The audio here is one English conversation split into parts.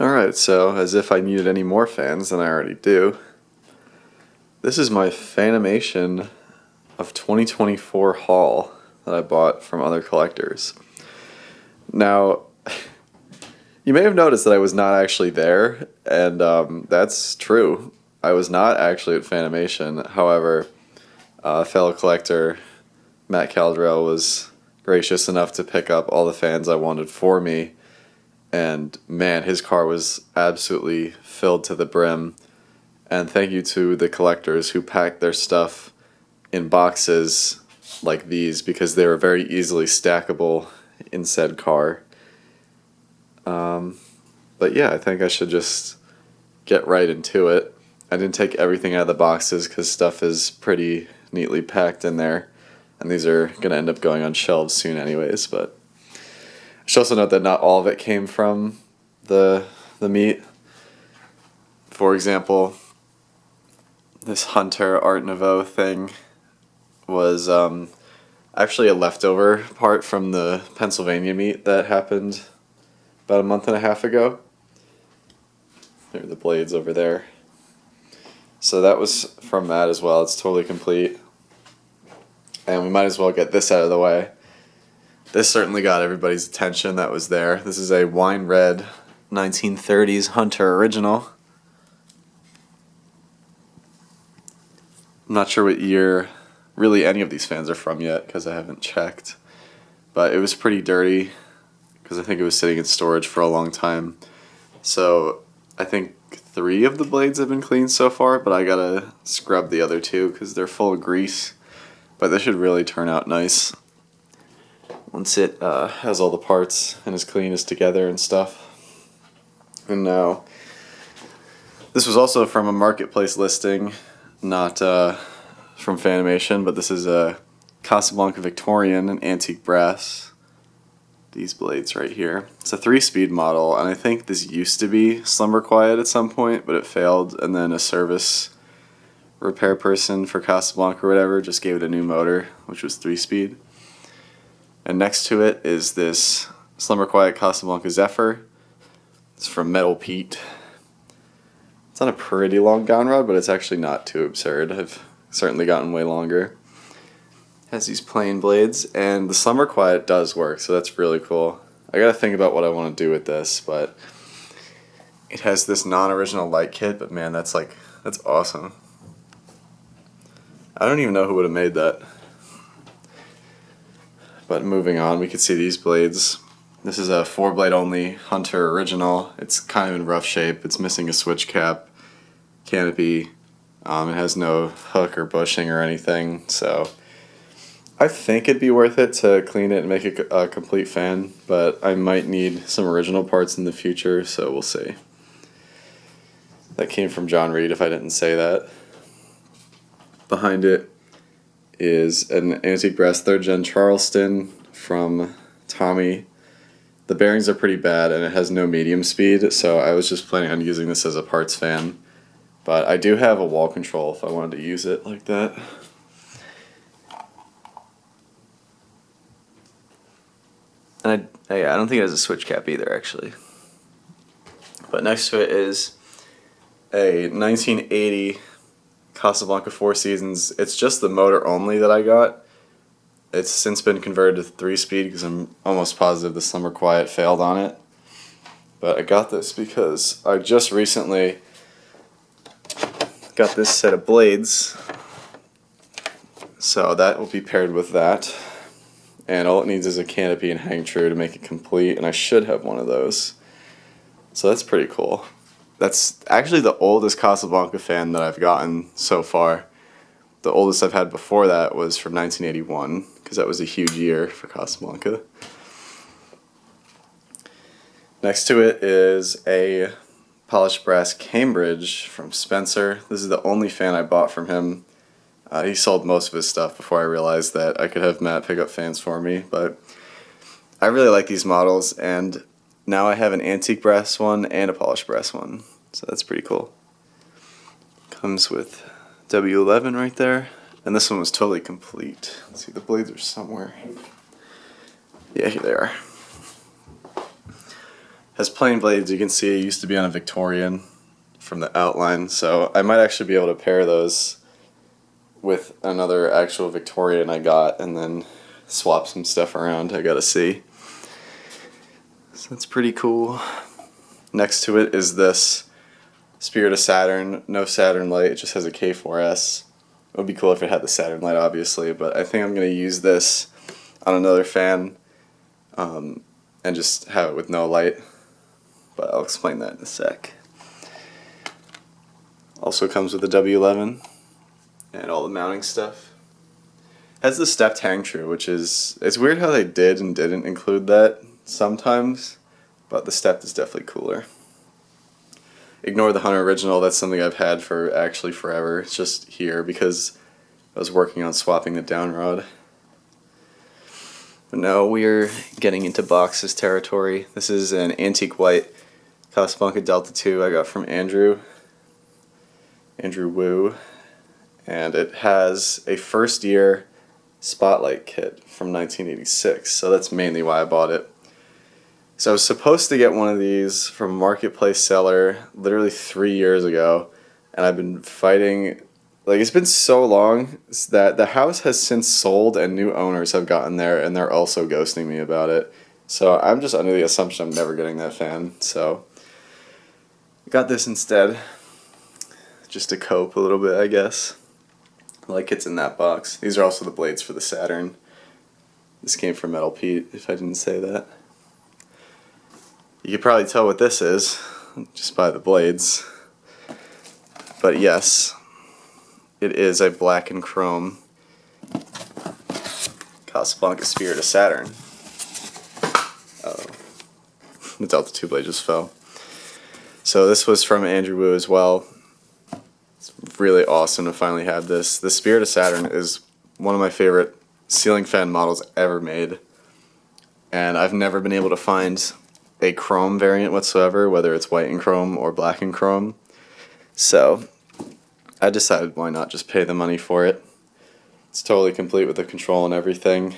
Alright, so as if I needed any more fans than I already do, this is my Fanimation of 2024 haul that I bought from other collectors. Now, you may have noticed that I was not actually there, and that's true. I was not actually at Fanimation. However, a fellow collector, Matt Caldrell, was gracious enough to pick up all the fans I wanted for me. And man, his car was absolutely filled to the brim. And thank you to the collectors who packed their stuff in boxes like these because they were very easily stackable in said car. But yeah, I think I should just get right into it. I didn't take everything out of the boxes because stuff is pretty neatly packed in there. And these are going to end up going on shelves soon anyways, but I should also note that not all of it came from the meet. For example, this Hunter Art Nouveau thing was actually a leftover part from the Pennsylvania meet that happened about a month and a half ago. There are the blades over there. So that was from that as well. It's totally complete. And we might as well get this out of the way. This certainly got everybody's attention that was there. This is a wine red 1930s Hunter original. I'm not sure what year really any of these fans are from yet because I haven't checked. But it was pretty dirty because I think it was sitting in storage for a long time. So I think 3 of the blades have been cleaned so far, but I gotta scrub the other 2 because they're full of grease. But this should really turn out nice once it has all the parts and is clean as together and stuff. And now, this was also from a marketplace listing, not from Fanimation, but this is a Casablanca Victorian, an antique brass. These blades right here. It's a 3-speed model, and I think this used to be Slumber Quiet at some point, but it failed, and then a service repair person for Casablanca or whatever just gave it a new motor, which was 3-speed. And next to it is this Slumber Quiet Casablanca Zephyr. It's from Metal Pete. It's on a pretty long down rod, but it's actually not too absurd. I've certainly gotten way longer. Has these plain blades, and the Slumber Quiet does work, so that's really cool. I gotta think about what I want to do with this, but it has this non-original light kit, but man, that's awesome. I don't even know who would have made that. But moving on, we can see these blades. This is a 4-blade only Hunter original. It's kind of in rough shape. It's missing a switch cap, canopy. It has no hook or bushing or anything. So I think it'd be worth it to clean it and make it a complete fan. But I might need some original parts in the future, so we'll see. That came from John Reed, if I didn't say that. Behind it is an antique brass 3rd gen Charleston from Tommy. The bearings are pretty bad and it has no medium speed, so I was just planning on using this as a parts fan. But I do have a wall control if I wanted to use it like that. And I don't think it has a switch cap either, actually. But next to it is a 1980 Casablanca 4 Seasons. It's just the motor only that I got. It's since been converted to 3-speed because I'm almost positive the Slumber Quiet failed on it. But I got this because I just recently got this set of blades. So that will be paired with that. And all it needs is a canopy and hang true to make it complete, and I should have one of those. So that's pretty cool. That's actually the oldest Casablanca fan that I've gotten so far. The oldest I've had before that was from 1981, because that was a huge year for Casablanca. Next to it is a polished brass Cambridge from Spencer. This is the only fan I bought from him. He sold most of his stuff before I realized that I could have Matt pick up fans for me, but I really like these models, and now I have an antique brass one and a polished brass one, so that's pretty cool. Comes with W11 right there, and this one was totally complete. Let's see, the blades are somewhere. Yeah, here they are. has plain blades. You can see it used to be on a Victorian from the outline, so I might actually be able to pair those with another actual Victorian I got and then swap some stuff around. I gotta see. So that's pretty cool. Next to it is this Spirit of Saturn. No Saturn light, it just has a K4S. It would be cool if it had the Saturn light, obviously, but I think I'm going to use this on another fan and just have it with no light. But I'll explain that in a sec. Also comes with the W11 and all the mounting stuff. Has the stepped hang true, which is, it's weird how they did and didn't include that sometimes, but the stepped is definitely cooler. Ignore the Hunter original, that's something I've had for actually forever. It's just here because I was working on swapping the down rod. But now we're getting into boxes territory. This is an antique white Casablanca Delta 2 I got from Andrew Wu. And it has a first year spotlight kit from 1986, so that's mainly why I bought it. So I was supposed to get one of these from a marketplace seller literally 3 years ago, and I've been fighting, like, it's been so long that the house has since sold and new owners have gotten there, and they're also ghosting me about it. So I'm just under the assumption I'm never getting that fan, so I got this instead, just to cope a little bit, I guess. Like it's in that box. These are also the blades for the Saturn. This came from Metal Pete, if I didn't say that. You can probably tell what this is just by the blades. But yes, it is a black and chrome Casablanca Spirit of Saturn. Oh, the Delta 2 blade just fell. So this was from Andrew Wu as well. It's really awesome to finally have this. The Spirit of Saturn is one of my favorite ceiling fan models ever made. And I've never been able to find a chrome variant whatsoever, whether it's white and chrome or black and chrome. So I decided why not just pay the money for it. It's totally complete with the control and everything.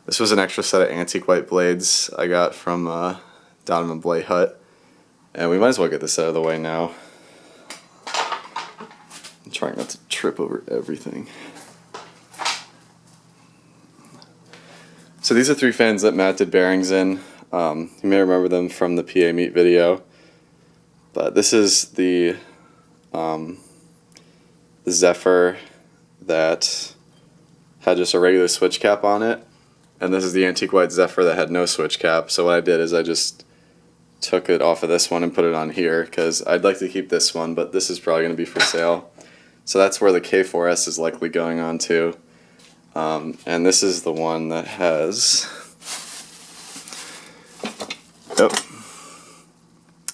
This was an extra set of antique white blades I got from Donovan Blade Hut. And we might as well get this out of the way now. I'm trying not to trip over everything. So these are 3 fans that Matt did bearings in. You may remember them from the PA Meet video. But this is the Zephyr that had just a regular switch cap on it. And this is the antique white Zephyr that had no switch cap. So what I did is I just took it off of this one and put it on here, because I'd like to keep this one, but this is probably going to be for sale. So that's where the K4S is likely going on to. And this is the one that has...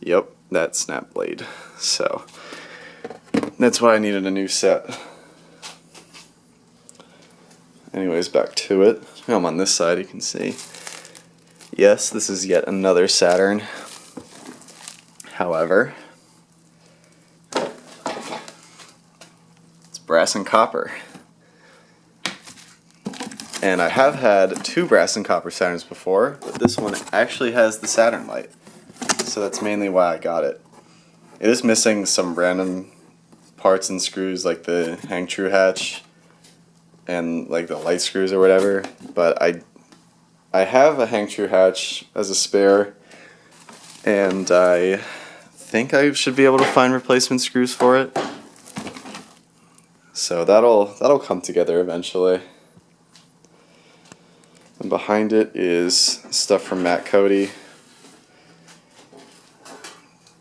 Yep, that snap blade. So that's why I needed a new set. Anyways, back to it. I'm on this side, you can see. Yes, this is yet another Saturn. However, it's brass and copper. And I have had 2 brass and copper Saturns before, but this one actually has the Saturn light. So that's mainly why I got it. It is missing some random parts and screws, like the hang true hatch and like the light screws or whatever, but I have a hang true hatch as a spare, and I think I should be able to find replacement screws for it. So that'll come together eventually. And behind it is stuff from Matt Cody.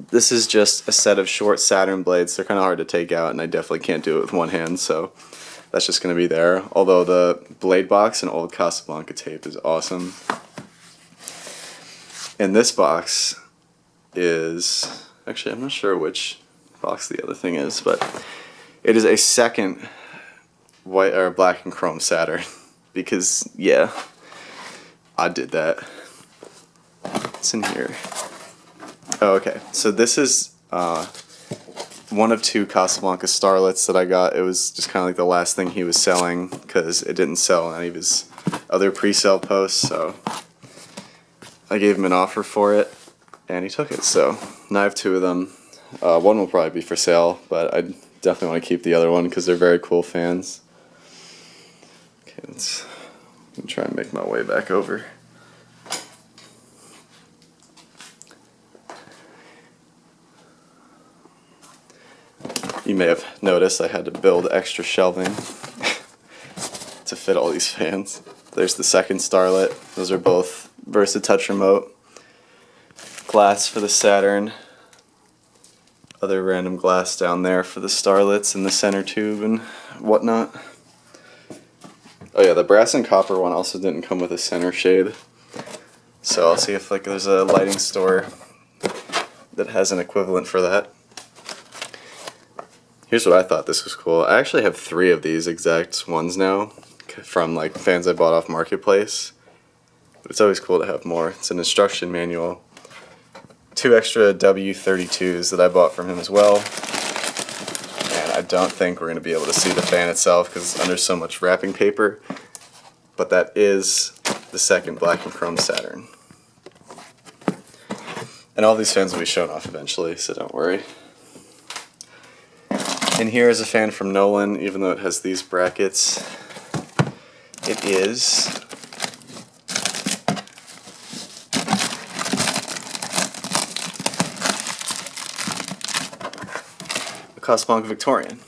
This is just a set of short Saturn blades. They're kind of hard to take out, and I definitely can't do it with one hand, so that's just going to be there. Although the blade box and old Casablanca tape is awesome. And this box is... Actually, I'm not sure which box the other thing is, but it is a second white or black and chrome Saturn. Because, yeah, I did that. What's in here? Oh, okay. So this is one of 2 Casablanca Starlets that I got. It was just kind of like the last thing he was selling, because it didn't sell on any of his other pre-sale posts. So I gave him an offer for it, and he took it. So now I have two of them. One will probably be for sale, but I definitely want to keep the other one because they're very cool fans. Okay, let me try and make my way back over. You may have noticed I had to build extra shelving to fit all these fans. There's the second Starlet. Those are both VersaTouch remote. Glass for the Saturn. Other random glass down there for the Starlets and the center tube and whatnot. Oh yeah, the brass and copper one also didn't come with a center shade. So I'll see if there's a lighting store that has an equivalent for that. Here's what I thought this was cool. I actually have 3 of these exact ones now from fans I bought off Marketplace. But it's always cool to have more. It's an instruction manual. 2 extra W32s that I bought from him as well. And I don't think we're going to be able to see the fan itself because it's under so much wrapping paper. But that is the second black and chrome Saturn. And all these fans will be shown off eventually, so don't worry. And here is a fan from Nolan, even though it has these brackets. It is a Casablanca Victorian.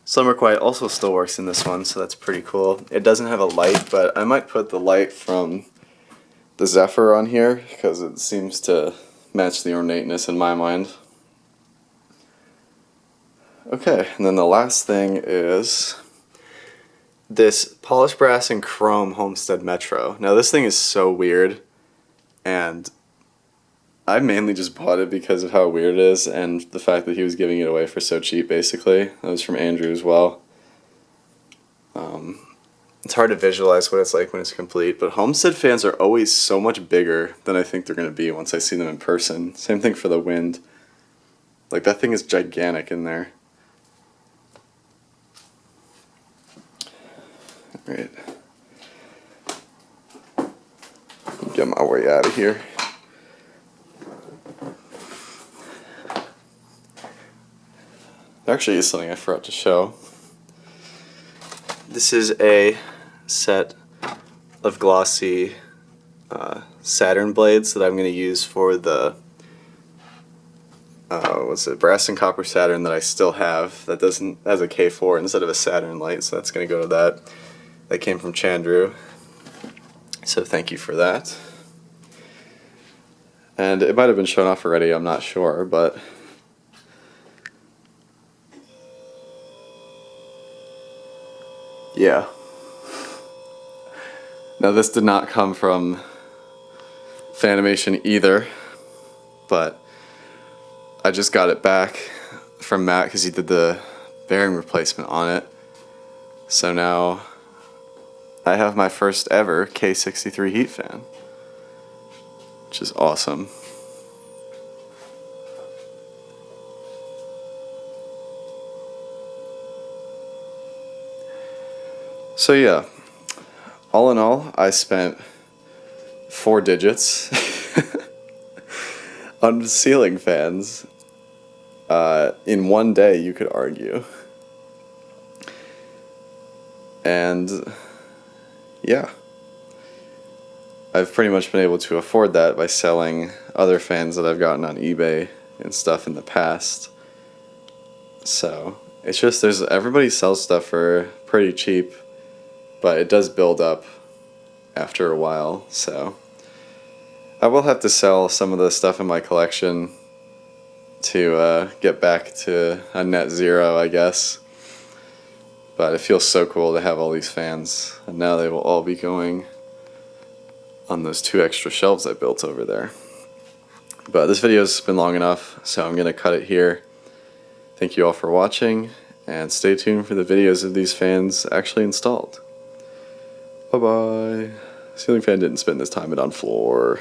Slimmer Quiet also still works in this one, so that's pretty cool. It doesn't have a light, but I might put the light from the Zephyr on here because it seems to match the ornateness in my mind. Okay, and then the last thing is this polished brass and chrome Homestead Metro. Now this thing is so weird, and I mainly just bought it because of how weird it is and the fact that he was giving it away for so cheap, basically. That was from Andrew as well. It's hard to visualize what it's like when it's complete, but Homestead fans are always so much bigger than I think they're going to be once I see them in person. Same thing for the Wind. That thing is gigantic in there. Alright. Get my way out of here. There actually is something I forgot to show. This is a set of glossy Saturn blades that I'm going to use for the brass and copper Saturn that I still have that has a K4 instead of a Saturn light, so that's going to go to that. That came from Chandru, so thank you for that. And it might have been shown off already, I'm not sure, but yeah. Now this did not come from Fanimation either, but I just got it back from Matt because he did the bearing replacement on it. So now I have my first ever K63 heat fan, which is awesome. So yeah, all in all, I spent 4 digits on ceiling fans in one day, you could argue. And yeah, I've pretty much been able to afford that by selling other fans that I've gotten on eBay and stuff in the past. So it's just everybody sells stuff for pretty cheap, but it does build up after a while. So I will have to sell some of the stuff in my collection to get back to a net zero, I guess. But it feels so cool to have all these fans, and now they will all be going on those 2 extra shelves I built over there. But this video's been long enough, so I'm going to cut it here. Thank you all for watching, and stay tuned for the videos of these fans actually installed. Bye bye. Ceiling fan didn't spend this time it on floor.